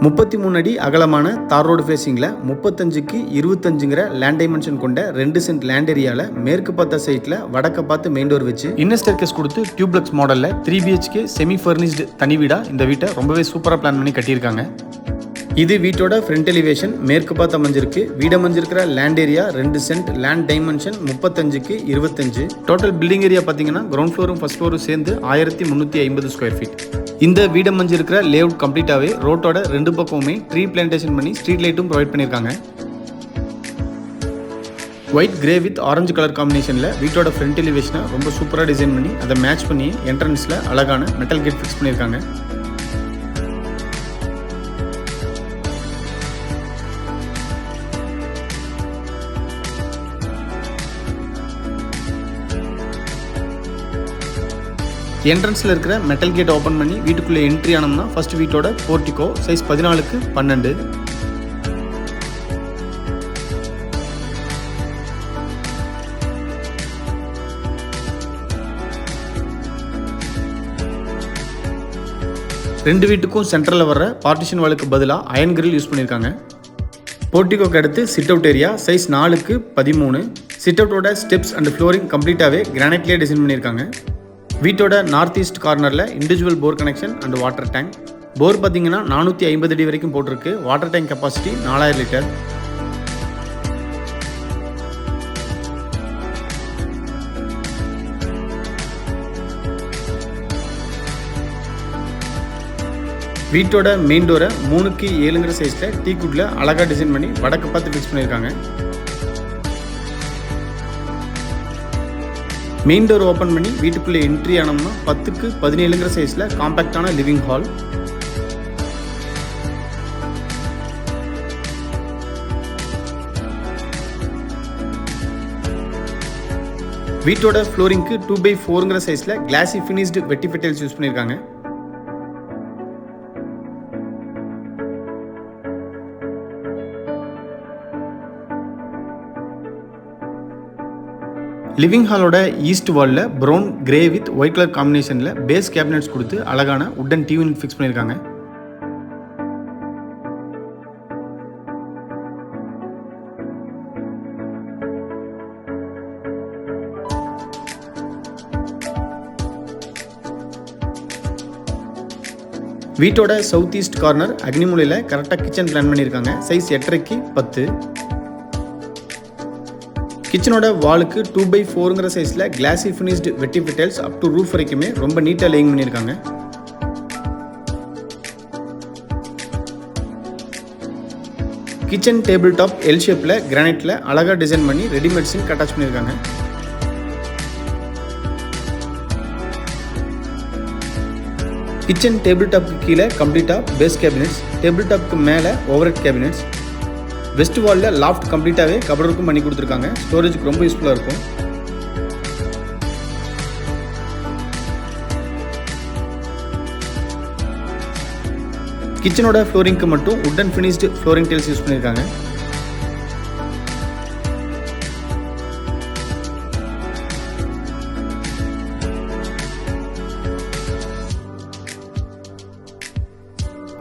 33 அடி அகலமான தார் ரோடு ஃபேஸிங்கில் 35க்கு 25ங்கிற லேண்ட் டைமென்ஷன் கொண்ட 2 சென்ட் லேண்ட் ஏரியாவில் மேற்கு பார்த்த சைட்டில் வடக்க பார்த்து மெயின் டோர் வச்சு இன்னர் ஸ்டேர்கேஸ் கொடுத்து டியூப்ளெக்ஸ் மாடலில் 3 BHK செமி ஃபர்னிஷ்டு தனி வீடாக இந்த வீட்டை ரொம்பவே சூப்பராக பிளான் பண்ணி கட்டியிருக்காங்க. இது வீட்டோட ஃப்ரண்ட் எலிவேஷன் மேற்கு பார்த்து அமைஞ்சிருக்கு. வீடு அமைஞ்சிருக்கிற land area 2 cent, land dimension 35க்கு 25. டோட்டல் பில்டிங் ஏரியா பார்த்தீங்கன்னா கிரவுண்ட் ஃப்ளோரும் ஃபர்ஸ்ட் ஃப்ளோரும் சேர்ந்து 1350 ஸ்கொயர் ஃபீட். இந்த வீடு அமைஞ்சிருக்கிற லேஅவுட் கம்ப்ளீட்டாகவே ரோட்டோட 2 பக்கமுமே ட்ரீ பிளான்டேஷன் பண்ணி ஸ்ட்ரீட் லைட்டும் ப்ரொவைட் பண்ணியிருக்காங்க. White grey with orange colour காம்பினேஷனில் வீட்டோட ஃப்ரண்ட் எலிவேஷனை ரொம்ப சூப்பராக டிசைன் பண்ணி அதை மேட்ச் பண்ணி என்ட்ரன்ஸில் அழகான மெட்டல் கேட் ஃபிக்ஸ் பண்ணியிருக்காங்க. என்ட்ரன்ஸில் இருக்கிற மெட்டல் கேட் ஓப்பன் பண்ணி வீட்டுக்குள்ளே என்ட்ரி ஆனோம்னா ஃபர்ஸ்ட் வீட்டோட போர்ட்டிகோ சைஸ் 14க்கு 12. ரெண்டு வீட்டுக்கும் சென்டரில் வர்ற பார்ட்டிஷன் வாலுக்கு பதிலாக அயன் கிரில் யூஸ் பண்ணியிருக்காங்க. போர்ட்டிகோக்கு அடுத்து சிட் அவுட் ஏரியா சைஸ் 4க்கு 13. சிட் அவுட்டோட ஸ்டெப்ஸ் அண்ட் ஃப்ளோரிங் கம்ப்ளீட்டாகவே கிரானைட்லேயே டிசைன் பண்ணியிருக்காங்க. வீட்டோட நார்த் ஈஸ்ட் கார்னரில் individual bore connection and water tank. Bore பார்த்தீங்கன்னா 450 அடி வரைக்கும் போட்டிருக்கு. Water tank capacity 4000 litre. வீட்டோட மெயின் டோரை 3க்கு 7ங்கிற சைஸில் டீக்குட்டில் அழகாக டிசைன் பண்ணி வடக்கு பார்த்து ஃபிக்ஸ் பண்ணியிருக்காங்க. மெயின் டோர் ஓப்பன் பண்ணி வீட்டுக்குள்ளே என்ட்ரி ஆனோம்னா 10க்கு 17ங்கிற சைஸில் காம்பேக்டான லிவிங் ஹால். வீட்டோட ஃப்ளோரிங்க்கு 2x4ங்கிற சைஸில் கிளாசி ஃபினிஷ்டு வெட்டி டைல்ஸ் யூஸ் பண்ணியிருக்காங்க. லிவிங் ஹாலோட ஈஸ்ட் வாலில் brown grey with white colour காம்பினேஷனில் பேஸ் கேபினெட்ஸ் கொடுத்து அழகான உட்டன் டிவி யூனிட் ஃபிக்ஸ் பண்ணியிருக்காங்க. வீட்டோட சவுத் ஈஸ்ட் கார்னர் அக்னிமூலையில் கரெக்டாக கிச்சன் பிளான் பண்ணியிருக்காங்க. சைஸ் 8.5க்கு 10. கிச்சனோட வாலுக்கு 2x4ங்கிற சைஸில் கிளாசி ஃபினிஷ்டு வெட்டி டைல்ஸ் அப் டு ரூஃப் வரைக்குமே ரொம்ப நீட்டாக லேயிங் பண்ணியிருக்காங்க. கிச்சன் டேபிள் டாப் எல் ஷேப்பில் கிரானைட்டில் அழகாக டிசைன் பண்ணி ரெடிமேட் சிங்க் அட்டாச் பண்ணியிருக்காங்க. கிச்சன் டேபிள் டாப்புக்கு கீழே கம்ப்ளீட்டாக பேஸ் கேபினெட்ஸ், டேபிள் டாப்புக்கு மேலே ஓவர்ஹெட் கேபினெட்ஸ். வெஸ்ட் வாலில் லாஃப்ட் கம்ப்ளீட்டாகவே கபடருக்கும் பண்ணி கொடுத்துருக்காங்க. ஸ்டோரேஜுக்கு ரொம்ப யூஸ்ஃபுல்லாக இருக்கும். கிச்சனோட ஃப்ளோரிங்க்கு மட்டும் wooden finished flooring tiles use பண்ணியிருக்காங்க.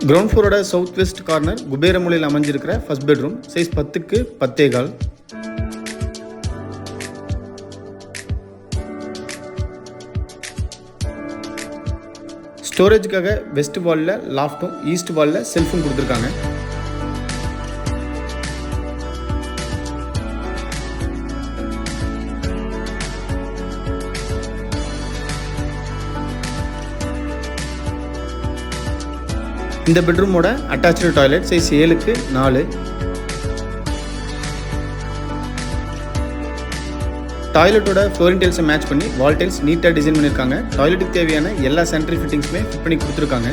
கிரவுண்ட் ஃப்ளோரோட சவுத் வெஸ்ட் கார்னர் குபேர மூலையில் அமைஞ்சிருக்கிற ஃபர்ஸ்ட் பெட்ரூம் சைஸ் 10க்கு 10.25. ஸ்டோரேஜுக்காக வெஸ்ட் வாலில் லாஃப்ட்டும் ஈஸ்ட் வாலில் செல்ஃபும் கொடுத்துருக்காங்க. இந்த பெட்ரூமோட அட்டாச்சு டாய்லெட் சைஸ் 7க்கு 4. டாய்லெட்டோட ஃப்ளோரிங் டைல்ஸை மேட்ச் பண்ணி வால் டைல்ஸ் நீட்டாக டிசைன் பண்ணியிருக்காங்க. டாய்லெட்டுக்கு தேவையான எல்லா சானிட்டரி ஃபிட்டிங்ஸுமே ஃபிட் பண்ணி கொடுத்துருக்காங்க.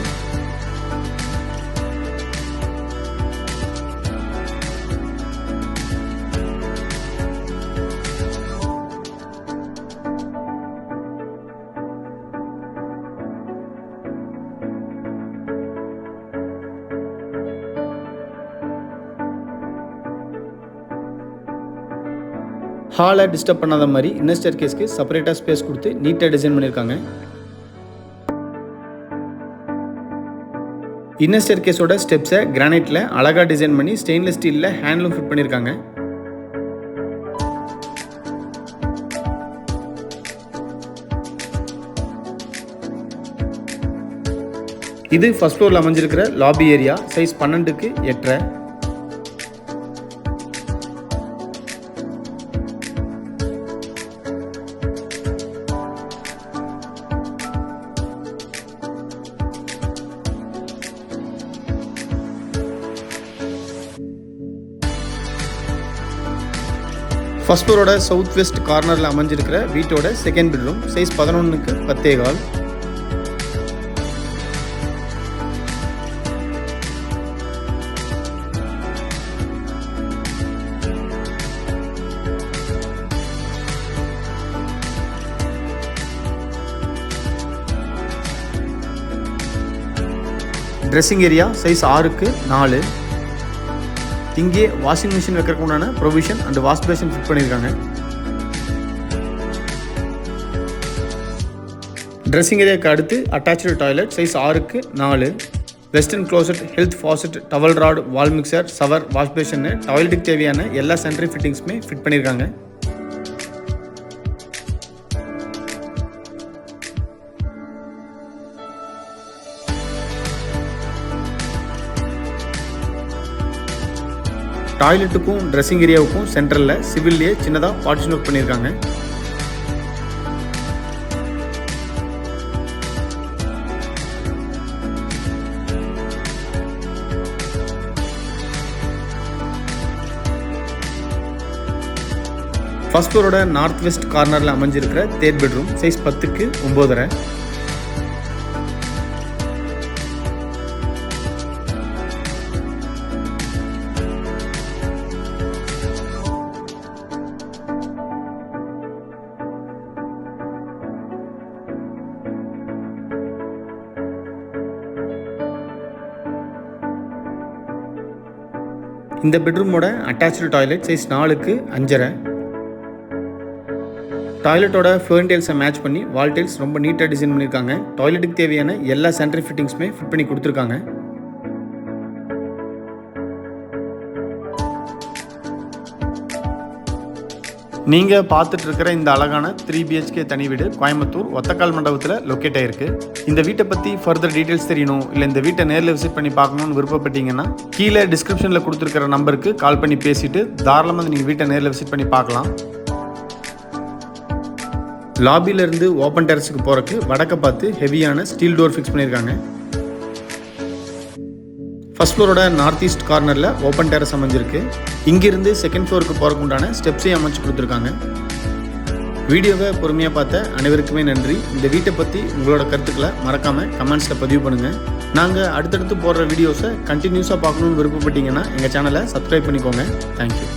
ஹாலை டிஸ்டர்ப் பண்ணாத மாதிரி இன்னர் ஸ்டேர்கேஸ்க்கு செப்பரேட்டாக ஸ்பேஸ் கொடுத்து நீட்டாக டிசைன் பண்ணியிருக்காங்க. இன்னர் ஸ்டேர்கேஸோட ஸ்டெப்ஸை கிரானைட்டில் அழகாக டிசைன் பண்ணி ஸ்டெயின்லெஸ் ஸ்டீலில் ஹேண்ட்லூம் ஃபிட் பண்ணியிருக்காங்க. இது ஃபர்ஸ்ட் ஃப்ளோரில் அமைஞ்சிருக்கிற லாபி ஏரியா. சைஸ் 12க்கு 8.5. ஃபர்ஸ்ட் ஃப்ளோரோட சவுத் வெஸ்ட் கார்னரில் அமைஞ்சிருக்கிற வீட்டோட செகண்ட் பெட்ரூம். சைஸ் 11க்கு 10.25. ட்ரெஸ்ஸிங் ஏரியா சைஸ் 6க்கு 4. இங்கே வாஷிங் மிஷின் வைக்கிறதுக்கு உண்டான provision and wash basin fit பண்ணியிருக்காங்க. ட்ரெஸ்ஸிங் ஏரியாவுக்கு அடுத்து அட்டாச்சு டாய்லெட். சைஸ் 6க்கு 4. Western closet, health faucet, towel rod, wall mixer, shower, wash basin, டாய்லெட்டுக்கு தேவையான எல்லா சானிட்டரி ஃபிட்டிங்ஸுமே ஃபிட் பண்ணியிருக்காங்க. டாய்லெட்டுக்கும் ட்ரெஸ்ஸிங் ஏரியாவுக்கும் சென்டரில் சிவில்லையே சின்னதாக பார்ட்டிஷன் ஒர்க் பண்ணியிருக்காங்க. ஃபர்ஸ்ட் ஃப்ளோரோட நார்த் வெஸ்ட் கார்னரில் அமைஞ்சிருக்கிற தேர்ட் பெட்ரூம். சைஸ் 10க்கு 9.5. இந்த பெட்ரூமோட அட்டாச்சு டாய்லெட். சைஸ் 4க்கு 5.5. டாய்லெட்டோட ஃப்ளோரிங் டைல்ஸை மேட்ச் பண்ணி வால் டைல்ஸ் ரொம்ப நீட்டாக டிசைன் பண்ணியிருக்காங்க. டாய்லெட்டுக்கு தேவையான எல்லா சானிட்டரி ஃபிட்டிங்ஸுமே ஃபிட் பண்ணி கொடுத்துருக்காங்க. நீங்கள் பார்த்துட்டு இருக்கிற இந்த அழகான 3 BHK தனி வீடு கோயம்புத்தூர் ஒத்தக்கால் மண்டபத்தில் லொக்கேட் ஆகிருக்கு. இந்த வீட்டை பற்றி ஃபர்தர் டீட்டெயில்ஸ் தெரியணும், இல்லை இந்த வீட்டை நேரில் விசிட் பண்ணி பார்க்கணுன்னு விருப்பப்பட்டீங்கன்னா கீழே டிஸ்கிரிப்ஷனில் கொடுத்துருக்கிற நம்பருக்கு கால் பண்ணி பேசிவிட்டு தாராளமாக நீங்கள் வீட்டை நேரில் விசிட் பண்ணி பார்க்கலாம். லாபியிலேருந்து ஓப்பன் டெரஸுக்கு போகிறக்கு வடக்க பார்த்து ஹெவியான ஸ்டீல் டோர் ஃபிக்ஸ் பண்ணியிருக்காங்க. ஃபர்ஸ்ட் ஃப்ளோரோட நார்த் ஈஸ்ட் கார்னரில் ஓப்பன் டெரஸ் அமைஞ்சிருக்கு. இங்கிருந்து செகண்ட் ஃப்ளோருக்கு போகிறக்கு உண்டான ஸ்டெப்ஸையும் அமைச்சு கொடுத்துருக்காங்க. வீடியோவை பொறுமையாக பார்த்த அனைவருக்குமே நன்றி. இந்த வீட்டை பற்றி உங்களோட கருத்துக்களை மறக்காமல் கமெண்ட்ஸில் பதிவு பண்ணுங்கள். நாங்கள் அடுத்தடுத்து போடுற வீடியோஸை கண்டினியூஸாக பார்க்கணுன்னு விருப்பப்பட்டீங்கன்னா எங்கள் சேனலை சப்ஸ்கிரைப் பண்ணிக்கோங்க. தேங்க்யூ.